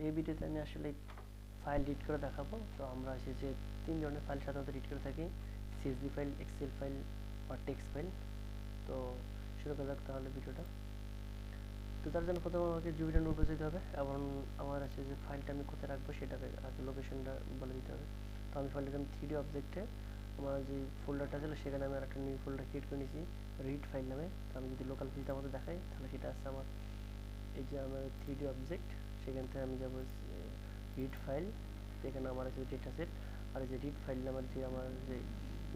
এই ভিডিওতে আমি আসলে ফাইল রিড করে দেখাবো। তো আমরা যে 3 ধরনের ফাইল সাধারণত রিড করে থাকি, সিএসভি ফাইল, এক্সেল ফাইল বা টেক্সট ফাইল। তো শুরু করা যাক তাহলে ভিডিওটা। তো তার জন্য প্রথমে আমাকে জুপিটার নোটবুক যেতে হবে এবং আমার আছে যে ফাইলটা আমি কোথায় রাখবো সেটাকে আগে লোকেশনটা বলে দিতে হবে। তো আমি ফাইলটাকে আমি 3D অবজেক্টে আমার যে ফোল্ডারটা ছিল সেখানে আমি একটা নিউ ফোল্ডার ক্রিয়েট করে নিয়েছি রিড ফাইল নামে। তো আমি যদি লোকাল ভিউটা আমাদের দেখাই তাহলে সেটা আছে আমার এই যে আমার 3D অবজেক্ট, সেখান থেকে আমি যাবো রিড ফাইল, যেখানে আমার আছে ডেটা সেট, আর এই যে রিড ফাইল আমার যে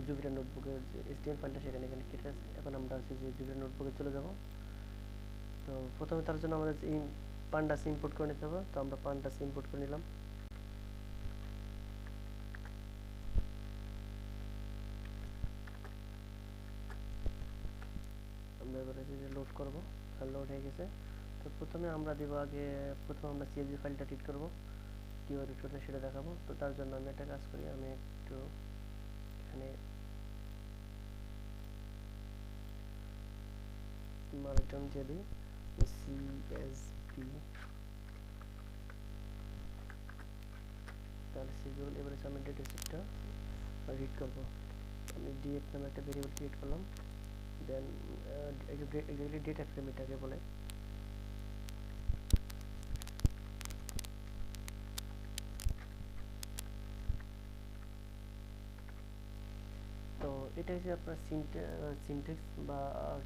জুপিটার নোটবুকের যে HTML ফাইলটা সেখানে কেটে আছে। এখন আমরা আছে যে জুপিটার নোটবুকে চলে যাব। তো প্রথমে তার জন্য আমাদের পান্ডাস ইম্পোর্ট করে নিতে হবে। তো আমরা পান্ডাস ইম্পোর্ট করে নিলাম। আমরা এবার যে লোড করব, লোড হয়ে গেছে। তো প্রথমে আমরা আমরা CSV ফাইলটা রিড করব, কীভাবে রিড করতে সেটা দেখাবো। তো তার জন্য আমি একটা কাজ করি, আমি একটু এখানে মার্কডাউন দিয়ে দিই CSV, তাহলে সিভিল। এবারে আমি ডেটা সেটটা রিড করব। আমি ডিএফ নামে একটা ভেরিয়েবল ক্রিয়েট করলাম, দেন এক্স্যাক্টলি ডেটা ফ্রেম এটাকে বলে। তো এটা হচ্ছে আপনার সিনট্যাক্স বা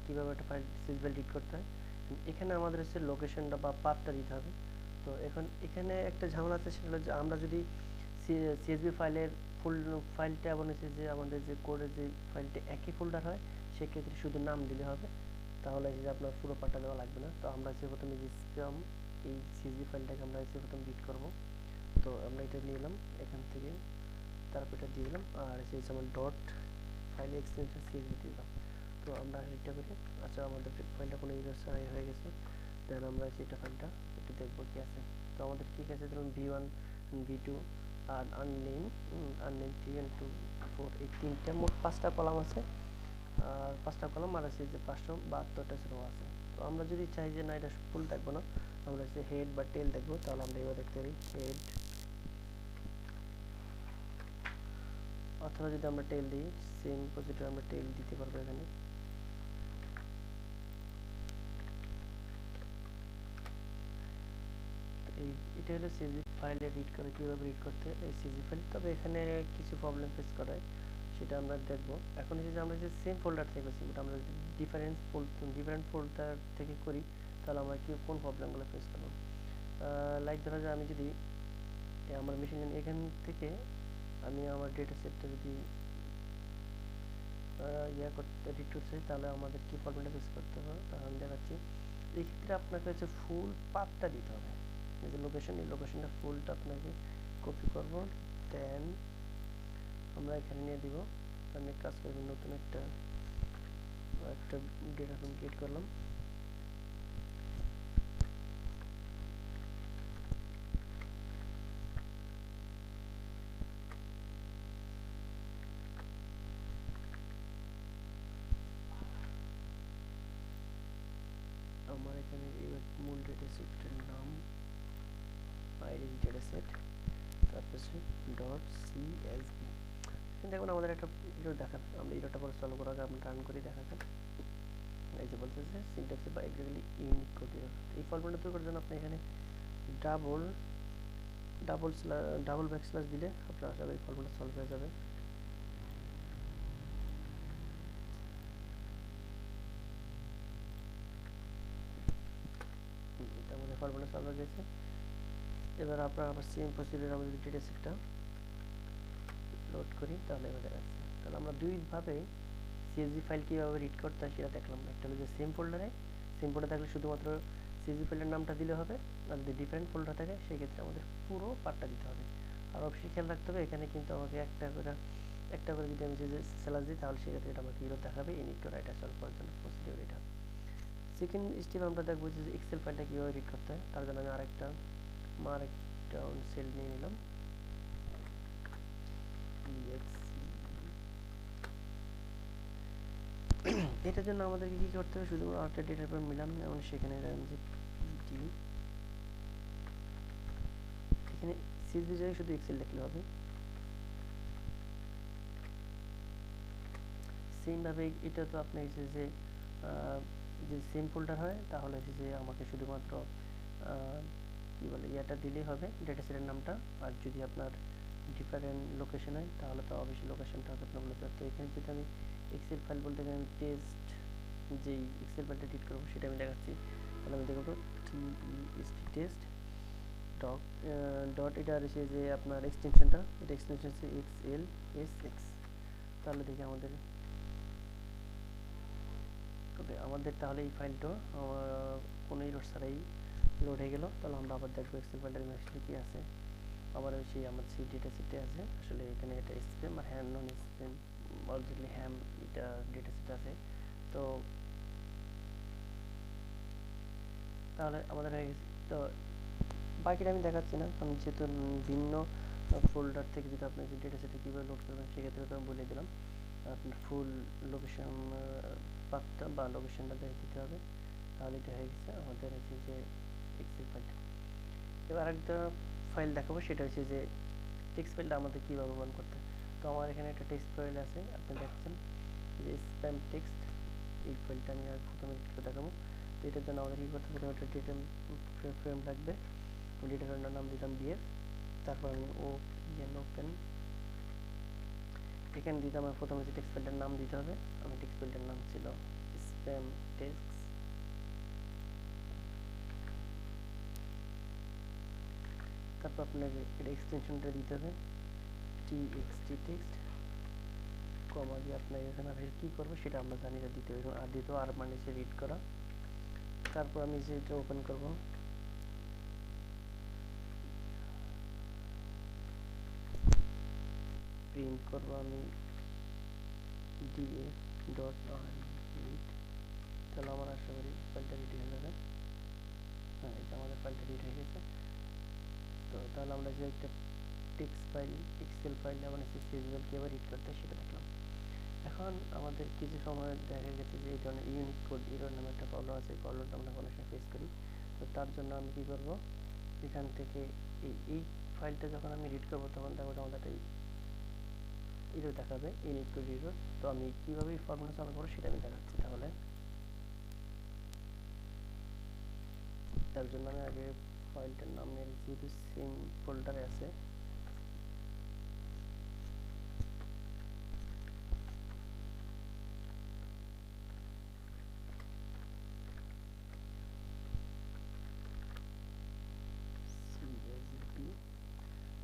কীভাবে একটা ফাইল সিজবেল রিড করতে হয়। এখানে আমাদের হচ্ছে লোকেশনটা বা পাথটা দিতে হবে। তো এখানে একটা ঝামেলা আছে, সেটা হলো যে আমরা যদি সিএসভি ফাইলের ফুল ফাইলটা এবং হচ্ছে যে আমাদের যে কোডের যে ফাইলটা একই ফোল্ডার হয়, সেক্ষেত্রে শুধু নাম দিলে হবে, তাহলে যে আপনার পুরো পার্টটা দেওয়া লাগবে না। তো আমরা হচ্ছে প্রথমে যে এই সিএসভি ফাইলটাকে আমরা হচ্ছে প্রথমে রিড করব। তো আমরা এটা নিয়ে এলাম এখান থেকে, তারপর এটা দিয়ে দিলাম, আর হচ্ছে যেমন ডট ফাইল এক্সটেনশন CSV দিয়ে দিলাম। তো আমরা এটা করি, আচ্ছা আমাদের ফাইলটা কোনো ইউজার ছাড়াই হয়ে গেছে। দেন আমরা সেটা ফাইলটা একটু দেখবো কি আছে। তো আমাদের ঠিক আছে, ধরুন V1, V2 R unnamed 3 and 2 4, এই তিনটা মোট 5টা কলাম আছে। আর 5টা কলাম আর আছে যে 572টা রো আছে। তো আমরা যদি চাই যে না এটা ফুল দেখবো না, আমরা হচ্ছে হেড বা টেল দেখবো, তাহলে আমরা এবার দেখতে পারি হেড, অথবা যদি আমরা টেল দিই, সেম প্রসিডিউর আমরা টেল দিতে পারবো এখানে। এটা হলো সিএসভি ফাইলে রিড করে, কীভাবে রিড করতে এই সিএসভি ফাইল। তবে এখানে কিছু প্রবলেম ফেস করায়, সেটা আমরা দেখবো। এখন যে আমরা যে সেম ফোল্ডার থেকে করছি, বাট আমরা যদি ডিফারেন্ট ফোল্ডার থেকে করি, তাহলে আমরা কোন প্রবলেমগুলো ফেস করবো। লাইক ধরা যায় আমি যদি আমার মেশিন এখান থেকে আমি আমার ডেটা সেটটা যদি করতে রিড করতে চাই, তাহলে আমাদের কি প্রবলেমটা ফেস করতে হবে তাহলে আমি দেখাচ্ছি। এই ক্ষেত্রে আপনাকে হচ্ছে ফুল পাথটা দিতে হবে, এই যে লোকেশন, এই লোকেশনটা ফুলটা আপনাকে কপি করব, দেন আমরা এখানে নিয়ে দিব। আমি এক কাজ করব, নতুন একটা ডেটা ফ্রেম ক্রিয়েট করলাম। আমার এখানে মূল ডেটা সেটের নাম আইরিস ডেটা সেট, তারপর ডট CSV। দেখুন আমাদের একটা ইরর দেখাবে, আমরা ইররটা পরে সলভ করার আগে আমরা রান করে দেখাচ্ছি। এই যে বলতেছে সিনট্যাক্সে বা এক্স্যাক্টলি ইউনিক কোড এরর। এই ফল্টটা দূর করার জন্য আপনি এখানে ডাবল ব্যাকস্ল্যাশ দিলে আপনার আশা করি ফল্টটা সলভ হয়ে যাবে। এটা আমাদের ফল্টটা সলভ হয়ে গেছে। এবার আপনার আবার সেম প্রসিডিউর আমরা যদি ডেটা সেটটা লোড করি, তাহলে এবার দেখাচ্ছে। তাহলে আমরা দুইভাবে CSV ফাইল কীভাবে রিড করতে হয় সেটা দেখলাম। একটা হলো যে সেম ফোল্ডারে থাকলে শুধুমাত্র CSV ফাইলের নামটা দিলে হবে, আর যদি ডিফারেন্ট ফোল্ডার থাকে সেক্ষেত্রে আমাদের পুরো পার্টটা দিতে হবে। আর অবশ্যই খেয়াল রাখতে হবে, এখানে কিন্তু আমাকে একটা করে যদি আমি যে স্ল্যাশ দিই, তাহলে সেক্ষেত্রে এটা আমাকে ইরর দেখাবে। এই নিড টু রাইট সলভ করার জন্য প্রসিডিউর এটা। সেকেন্ড স্টেপ আমরা দেখবো যে এক্সেল ফাইলটা কীভাবে রিড করতে হয়। তার জন্য আমি আরেকটা মার্কডাউন সেল নিয়ে নিলাম, এটার জন্য আমাদেরকে কী করতে হবে, শুধুমাত্র আরেকটা ডেটা ফ্রেম নিলাম এবং সেখানে যে PD এখানে সিএসভি জায়গায় শুধু এক্সেল লিখলে হবে। সেম ভাবে এটা তো আপনি যে যে সেম ফোল্ডার হয়, তাহলে যে আমাকে শুধুমাত্র কি বলে এটা দিলেই হবে, ডেটা সেটের নামটা। আর যদি আপনার ডিফারেন্ট লোকেশন হয় তাহলে তো অবশ্যই লোকেশনটা হবে আপনার বলতে। তো এখানে যদি আমি এক্সেল ফাইল বলতে গেলে আমি টেস্ট যেই এক্সেল ফাইলটা এডিট করবো সেটা আমি দেখাচ্ছি। তাহলে আমি দেখবো টেস্ট ডট ডট, এটা রয়েছে যে আপনার এক্সটেনশনটা, এটা এক্সটেনশন হচ্ছে XLSX। তাহলে দেখি আমাদের আমাদের তাহলে এই ফাইলটা কোনো এরর ছাড়াই লোড হয়ে গেল। তাহলে আমরা আবার দেখবো এক্সেল ফাইলটার আসলে কি আছে। আবার সেই আমাদের সেই ডেটা সেটে আছে, আসলে এখানে এটা স্প্যাম আর হ্যাম নন স্প্যাম, অলরেডি হ্যাম এটা ডেটা সেট আছে। তো তাহলে আমাদের হয়ে গেছে। তো বাকিটা আমি দেখাচ্ছি না, কারণ যেহেতু ভিন্ন ফোল্ডার থেকে যদি আপনি ডেটা সেটে কীভাবে লোড করবেন সেক্ষেত্রে তো আমি বলে দিলাম। আপনার ফুল লোকেশন পাথটা বা লোকেশনটা দিতে হবে। তাহলে এটা হয়ে গেছে আমাদের হচ্ছে যে এক্সেল ফাইলটা। এবার আরেকটা ফাইল দেখাবো, সেটা হচ্ছে যে টেক্সট ফাইলটা আমাদের কীভাবে ওপেন করতে। তো আমার এখানে একটা টেক্সট ফাইল আছে, আপনি দেখছেন যে স্প্যাম টেক্সট। এই ফাইলটা আমি আর প্রথমে একটু দেখাবো। তো এটার জন্য আমাদের কী করতে হবে, একটা ডেটা ফ্রেম লাগবে। ডেটা ফ্রেমটার নাম দিলাম ডিএফ। তারপর আমি ওপেন, এখানে দিতে আমার প্রথমে যে টেক্সট ফাইলটার নাম দিতে হবে। আমি টেক্সট ফাইলটার নাম ছিল স্প্যাম টেক্সট। তারপর আপনাকে এটা এক্সটেনশনটা দিতে হবে txt টেক্সট, কমা দিয়ে আপনার এখানে কী করবো সেটা আমরা জানি, এটা দিতে হবে। আর দিতে আর মানে সে রিড করা। তারপর আমি যেটা ওপেন করব, প্রিন্ট করব আমি df ডট রিড। তাহলে আমার আশা করি ফাইলটা রিড হয়ে যাবে। হ্যাঁ, এটা আমাদের ফাইলটা রিড হয়ে গেছে। তো তাহলে আমরা যে একটা টেক্সট ফাইল, এক্সেল ফাইল এবং সিএসভি কীভাবে রিড করতে সেটা দেখলাম। এখন আমাদের কিছু সময় দেখা গেছে যে এই ধরনের ইউনিক কোড এরর নামে একটা প্রবলেম আছে। এই প্রবলেমটা আমরা অনেক সময় ফেস করি। তো তার জন্য আমি কী করব, এখান থেকে এই ফাইলটা যখন আমি রিড করবো তখন দেখো আমাদের একটা এরর দেখাবে, ইউনিক কোড এরর। তো আমি কীভাবে এই ফর্মুলা চালু করবো সেটা আমি দেখাচ্ছি। তাহলে তার জন্য আমি আগে ফাইলটার নাম নিয়ে, যেহেতু সেম ফোল্ডারে আছে,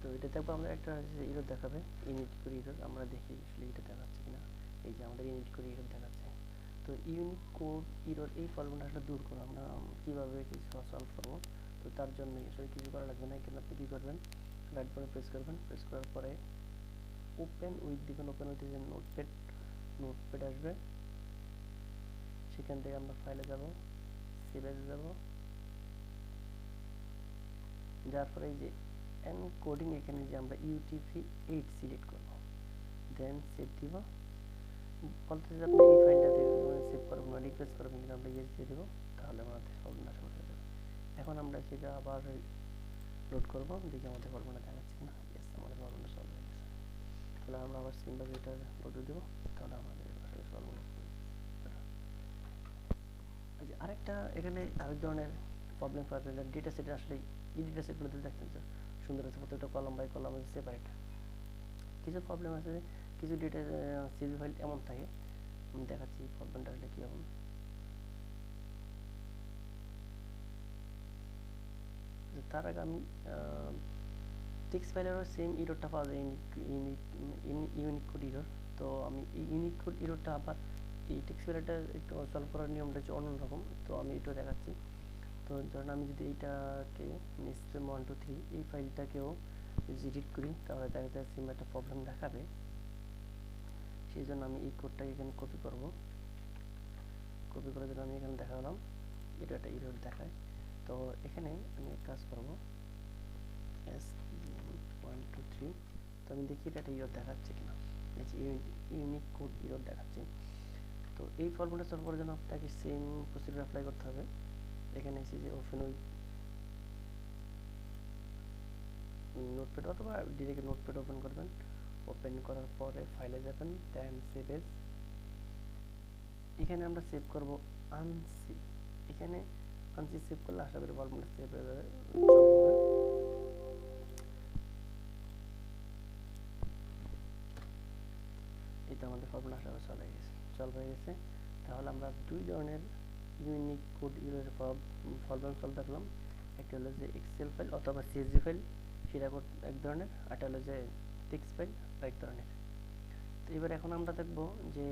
তো এটা দেখবো আমরা একটা এরর দেখাবে, ইউনিট কোড এরর। আমরা দেখি আসলে এটা দেখাচ্ছে কিনা। এই যে আমাদের ইউনিট কোড এরর দেখাচ্ছে। তো ইউনিক কোড এরর এই প্রবলেমটা আসলে দূর করবো আমরা কীভাবে সলভ করবো। তো তার জন্য আসলে কিছু করা লাগবে না। এখানে আপনি কী করবেন, রাইট বাটন প্রেস করবেন, প্রেস করার পরে ওপেন উইথ দিবেন। ওপেন উইথ যে নোটপ্যাড আসবে, সেখান থেকে আমরা ফাইলে যাব, সেভ এজে যাব, যার পরে এই যে এনকোডিং, এখানে যে আমরা UTF-8 সিলেক্ট করব, দেন সেভ দিব। বলতে যে আপনি এই ফাইলটাতে সেভ করবেন না, রিকোয়েস্ট করবেন, কিন্তু আমরা ইয়েস দিয়ে দেবো। তাহলে আমাদের ফর্মুলা সলভ হয়ে যাবে। এখন আমরা সেটা আবার লোড করব, দেখি আমাদের ফর্মুলা দেখাচ্ছে কিনা। ইয়েস, আমাদের ফর্মুলা সলভ হয়ে গেছে। তাহলে আমরা আবার সিম্পল এটা লোড দেবো, তাহলে আমাদের আসলে ফর্মুলা। আরেকটা এখানে আরেক ধরনের প্রবলেম পাবেন, ডেটা সেট আসলে এই ডেটা সেটগুলোতে দেখতেন যে সুন্দর আছে, প্রত্যেকটা কলাম বাই কলাম আছে সেপারেট। কিছু প্রবলেম আছে, কিছু ডেটা সিভি ফাইল এমন থাকে, আমি দেখাচ্ছি প্রবলেমটা আসলে কীরকম। তার আগে আমি টেক্সট ফাইলেরও সেম ইরোরটা পাওয়া যায়, ইউনিক কোড ইরোর। তো আমি এই ইউনিক কোড ইরোরটা আবার এই টেক্সট ফাইলটা একটু সলভ করার নিয়মটা হচ্ছে অন্যরকম। তো আমি এটা দেখাচ্ছি। তো ধরুন আমি যদি এইটাকে স্প্যাম 123 এই ফাইলটাকেও যদি এডিট করি, তাহলে দেখা যায় সেম একটা প্রবলেম দেখাবে। সেই জন্য আমি এই কোডটাকে এখানে কপি করব। কপি করার জন্য আমি এখানে দেখালাম, এটা একটা ইরর দেখায়। তো এখানে আমি এক কাজ করব, S123। তো আমি দেখি এটা একটা ইরর দেখাচ্ছে কিনা। ইউনিক কোড ইরর দেখাচ্ছে। তো এই ফর্মুলা সলভ করার জন্য আপনাকে সেম প্রসিডিউর অ্যাপ্লাই করতে হবে। এখানে এসে যে ওপেন উইথ নোটপ্যাড অথবা ডিরেক্ট নোটপ্যাড ওপেন করবেন। ওপেন করার পরে ফাইলে যাবেন, দেন সেভ এজ। এখানে আমরা সেভ করব আনসি। এখানে আনসি সেভ করলে আশা করি ফর্মুলা সেভ হয়ে যাবে, সম্ভব। এই তো আমাদের ফর্মুলা আশা করি সলভ হয়ে গেছে। তাহলে আমরা দুই ধরনের unique code use problem solve দেখলাম। একটা হলো যে এক্সেল ফাইল অথবা সিএসভি ফাইল, সেটা এক ধরনের, আর একটা হলো যে টেক্সট ফাইল এক ধরনের। তো এবার এখন আমরা দেখব যে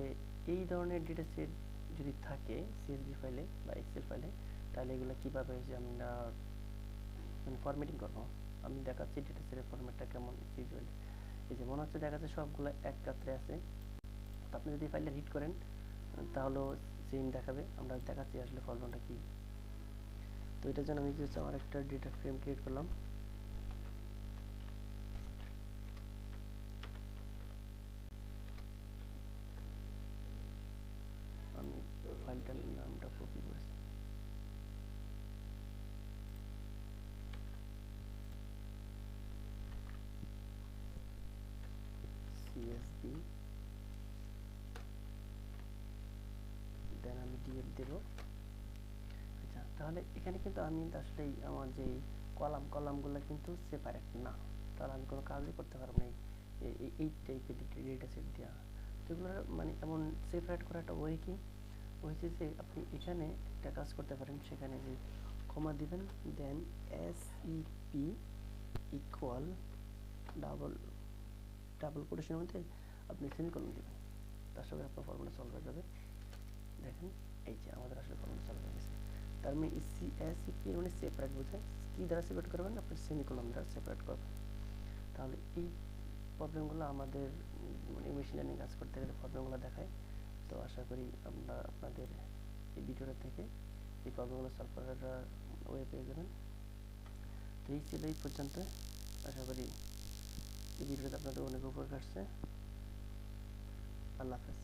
এই ধরনের ডেটা সেট যদি থাকে সিএসভি ফাইলে বা এক্সেল ফাইলে, তাহলে এগুলো কীভাবে যে আমরা মানে ফরম্যাটিং করবো। আমি দেখাচ্ছি ডেটা সেটের ফরম্যাটটা কেমন সিএসভি ফাইলে। এই যে মনে হচ্ছে দেখা যাচ্ছে সবগুলো এক কাত্রে আছে। তো আপনি যদি ফাইলটা রিড করেন তাহলেও সেম দেখাবে। আমরা দেখাচ্ছি আসলে ফরম্যাটটা কি। তো এটার জন্য আমি just আমার একটা ডেটা ফ্রেম ক্রিয়েট করলাম। আমি ফাইলটার নামটা কপি করেছি, CSV, দেন আমি ডিএফ দেব। আচ্ছা, তাহলে এখানে কিন্তু আমি আসলে আমার যে কলামগুলো কিন্তু সেপারেট না, তাহলে আমি কোনো কাজই করতে পারবো না এই টাইপের ডেটা সেট দেওয়া। তো এগুলো মানে এমন সেপারেট করা একটা ওয়ে কি হয়েছে যে আপনি এখানে একটা কাজ করতে পারেন, সেখানে যে কমা দিবেন, দেন SEP ইকুয়াল ডাবল কোটেশনের মধ্যে আপনি সেমিকোলন দিবেন। তার সঙ্গে আপনার ফর্মুলা সলভ হয়ে যাবে। দেখেন এই যে আমাদের আসলে ফর্মুলা সলভ হয়ে গেছে। তার মানে SEP মানে সেপারেট বোঝায়, কী দ্বারা সেপারেট করবেন, আপনি সেমিকোলন দ্বারা সেপারেট করবেন। তাহলে এই প্রবলেমগুলো আমাদের মানে মেশিন লার্নিং কাজ করতে গেলে প্রবলেমগুলো দেখায়। তো আশা করি আমরা আপনাদের এই ভিডিওটা থেকে এই প্রবলেমগুলো সলভ করার ওয়ে পেয়ে যাবেন। তো এই ছিল এই পর্যন্ত। আশা করি এই ভিডিওটা আপনাদের অনেক উপকার আসছে। আল্লাহ হাফেজ।